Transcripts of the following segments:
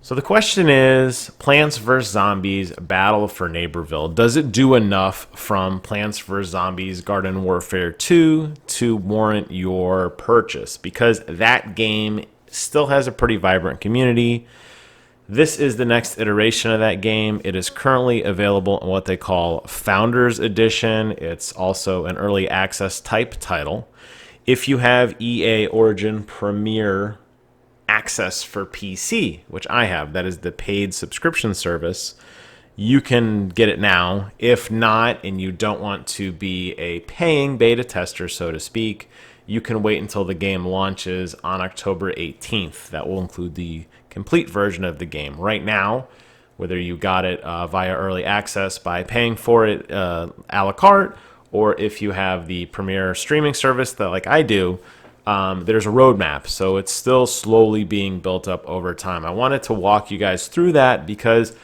So the question is, Plants vs. Zombies Battle for Neighborville. Does it do enough from Plants vs. Zombies Garden Warfare 2 to warrant your purchase? Because that game still has a pretty vibrant community. This is the next iteration of that game. It is currently available in what they call Founders Edition. It's also an early access type title. If you have EA Origin Premier access for PC, which I have, that is the paid subscription service, you can get it now. If not, and you don't want to be a paying beta tester, so to speak, you can wait until the game launches on October 18th. That will include the complete version of the game. Right now, whether you got it via early access by paying for it a la carte, or if you have the Premier streaming service that like I do, there's a roadmap, so it's still slowly being built up over time. I wanted to walk you guys through that because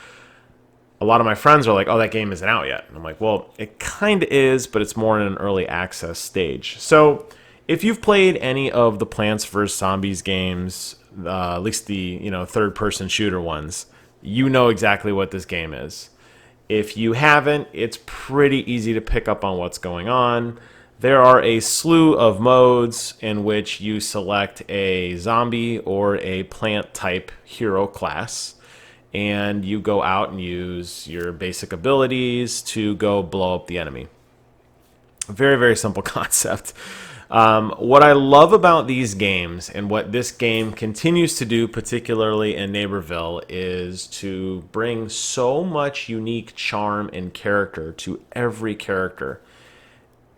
a lot of my friends are like, oh, that game isn't out yet. And I'm like, well, it kind of is, but it's more in an early access stage. So if you've played any of the Plants vs. Zombies games, at least the third-person shooter ones, you know exactly what this game is. If you haven't, it's pretty easy to pick up on what's going on. There are a slew of modes in which you select a zombie or a plant type hero class, and you go out and use your basic abilities to go blow up the enemy. Very, very simple concept. What I love about these games and what this game continues to do, particularly in Neighborville, is to bring so much unique charm and character to every character.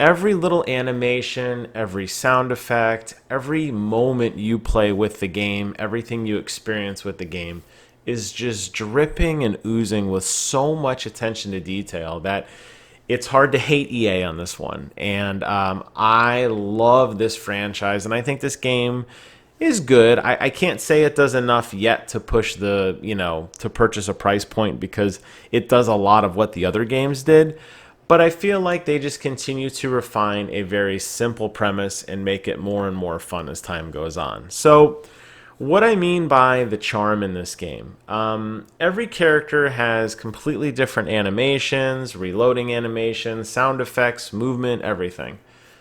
Every little animation, every sound effect, every moment you play with the game, everything you experience with the game is just dripping and oozing with so much attention to detail that it's hard to hate EA on this one. And I love this franchise, and I think this game is good. I can't say it does enough yet to push to purchase a price point because it does a lot of what the other games did. But I feel like they just continue to refine a very simple premise and make it more and more fun as time goes on. So what I mean by the charm in this game, every character has completely different animations, reloading animations, sound effects, movement, everything.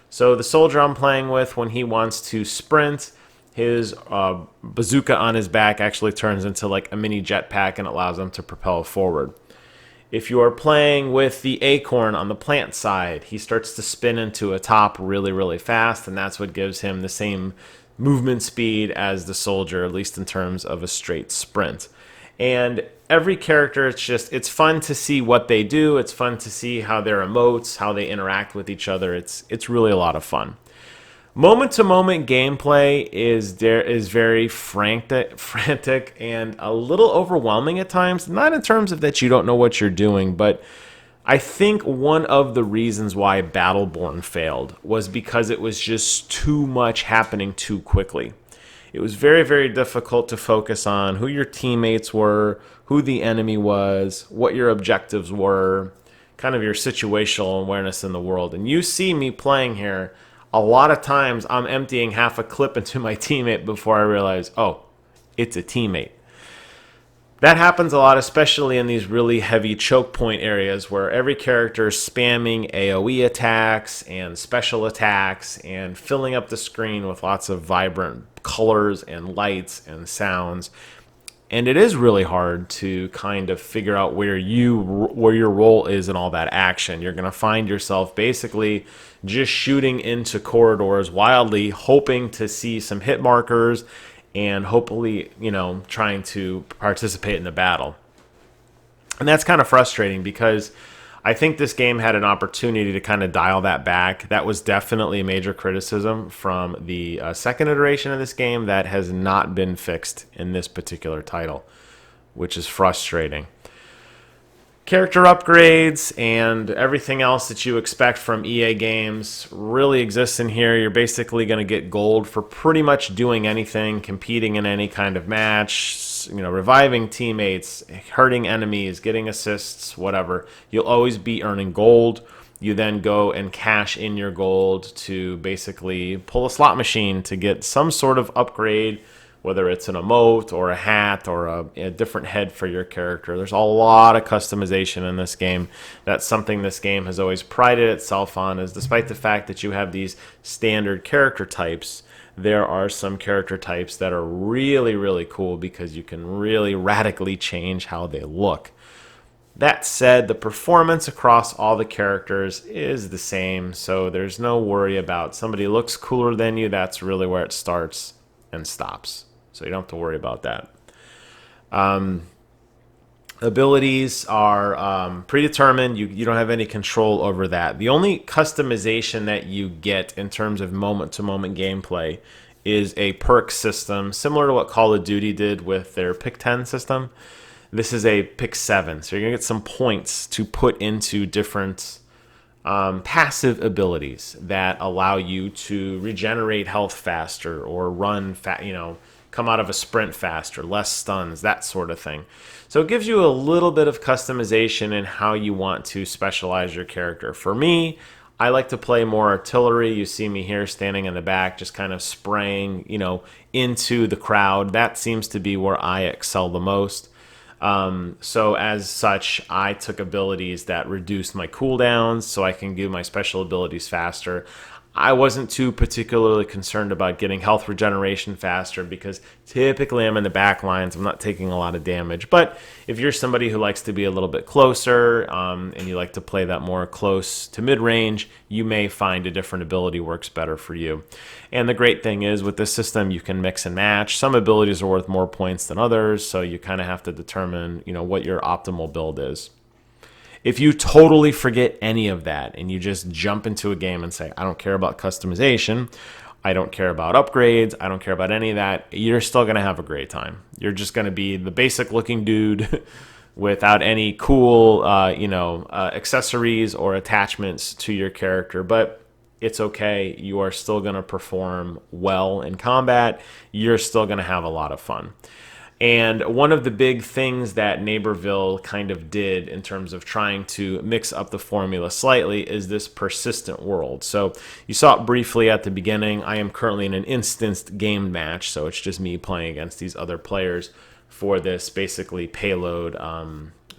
So the soldier I'm playing with, when he wants to sprint, his bazooka on his back actually turns into like a mini jetpack and allows him to propel forward. If you are playing with the acorn on the plant side, he starts to spin into a top really, really fast, and that's what gives him the same movement speed as the soldier, at least in terms of a straight sprint. And every character, it's fun to see what they do. It's fun to see how their emotes, how they interact with each other. It's really a lot of fun. Moment-to-moment gameplay is very frantic and a little overwhelming at times. Not in terms of that you don't know what you're doing, but I think one of the reasons why Battleborn failed was because it was just too much happening too quickly. It was very, very difficult to focus on who your teammates were, who the enemy was, what your objectives were, kind of your situational awareness in the world. And you see me playing here, a lot of times I'm emptying half a clip into my teammate before I realize, oh, it's a teammate. That happens a lot, especially in these really heavy choke point areas where every character is spamming AoE attacks and special attacks and filling up the screen with lots of vibrant colors and lights and sounds. And it is really hard to kind of figure out where your role is in all that action. You're going to find yourself basically just shooting into corridors wildly, hoping to see some hit markers and hopefully, trying to participate in the battle. And that's kind of frustrating because I think this game had an opportunity to kind of dial that back. That was definitely a major criticism from the second iteration of this game that has not been fixed in this particular title, which is frustrating. Character upgrades and everything else that you expect from EA games really exists in here. You're basically going to get gold for pretty much doing anything, competing in any kind of match, reviving teammates, hurting enemies, getting assists, whatever. You'll always be earning gold. You then go and cash in your gold to basically pull a slot machine to get some sort of upgrade, whether it's an emote or a hat or a different head for your character. There's a lot of customization in this game. That's something this game has always prided itself on, is despite the fact that you have these standard character types, there are some character types that are really, really cool because you can really radically change how they look. That said, the performance across all the characters is the same, so there's no worry about somebody looks cooler than you. That's really where it starts and stops. So you don't have to worry about that. Abilities are predetermined. You don't have any control over that. The only customization that you get in terms of moment-to-moment gameplay is a perk system, similar to what Call of Duty did with their Pick 10 system. This is a Pick 7, so you're going to get some points to put into different passive abilities that allow you to regenerate health faster or run, come out of a sprint faster, less stuns, that sort of thing. So it gives you a little bit of customization in how you want to specialize your character. For me, I like to play more artillery. You see me here standing in the back, just kind of spraying, into the crowd. That seems to be where I excel the most. So as such, I took abilities that reduced my cooldowns so I can do my special abilities faster. I wasn't too particularly concerned about getting health regeneration faster because typically I'm in the back lines. I'm not taking a lot of damage. But if you're somebody who likes to be a little bit closer and you like to play that more close to mid-range, you may find a different ability works better for you. And the great thing is with this system, you can mix and match. Some abilities are worth more points than others, so you kind of have to determine, what your optimal build is. If you totally forget any of that and you just jump into a game and say, I don't care about customization, I don't care about upgrades, I don't care about any of that, you're still going to have a great time. You're just going to be the basic looking dude without any cool, accessories or attachments to your character. But it's okay. You are still going to perform well in combat. You're still going to have a lot of fun. And one of the big things that Neighborville kind of did in terms of trying to mix up the formula slightly is this persistent world. So you saw it briefly at the beginning. I am currently in an instanced game match, so it's just me playing against these other players for this basically payload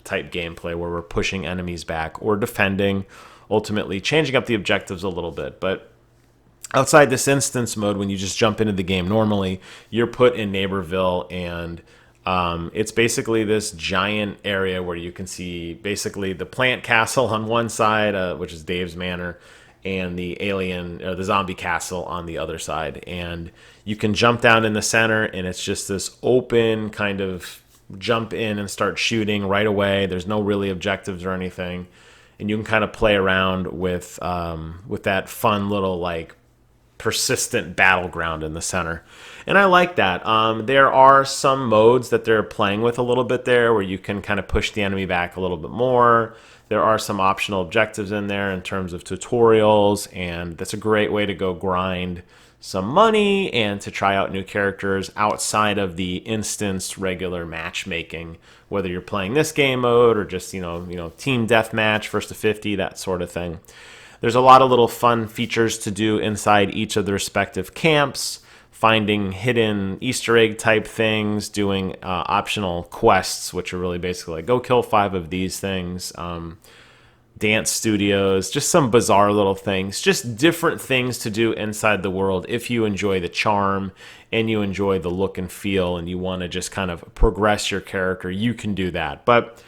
type gameplay where we're pushing enemies back or defending, ultimately changing up the objectives a little bit. But outside this instance mode, when you just jump into the game normally, you're put in Neighborville, and it's basically this giant area where you can see basically the plant castle on one side, which is Dave's Manor, and the the zombie castle on the other side. And you can jump down in the center, and it's just this open kind of jump in and start shooting right away. There's no really objectives or anything, and you can kind of play around with that fun little persistent battleground in the center. And I like that. There are some modes that they're playing with a little bit there where you can kind of push the enemy back a little bit more. There are some optional objectives in there in terms of tutorials, and that's a great way to go grind some money and to try out new characters outside of the instanced regular matchmaking, whether you're playing this game mode or just, team deathmatch, first to 50, that sort of thing. There's a lot of little fun features to do inside each of the respective camps, finding hidden Easter egg type things, doing optional quests, which are really basically like, go kill 5 of these things, dance studios, just some bizarre little things, just different things to do inside the world if you enjoy the charm and you enjoy the look and feel and you want to just kind of progress your character, you can do that. But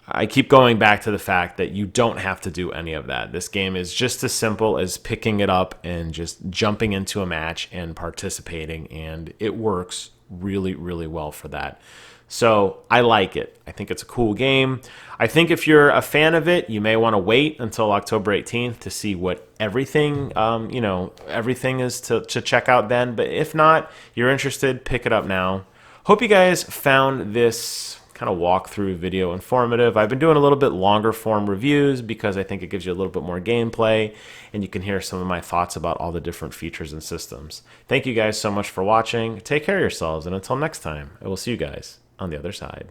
I keep going back to the fact that you don't have to do any of that. This game is just as simple as picking it up and just jumping into a match and participating, and it works really, really well for that. So I like it. I think it's a cool game. I think if you're a fan of it, you may want to wait until October 18th to see what everything is to check out then. But if not, you're interested, pick it up now. Hope you guys found this kind of walkthrough video informative. I've been doing a little bit longer form reviews because I think it gives you a little bit more gameplay and you can hear some of my thoughts about all the different features and systems. Thank you guys so much for watching. Take care of yourselves, and until next time, I will see you guys on the other side.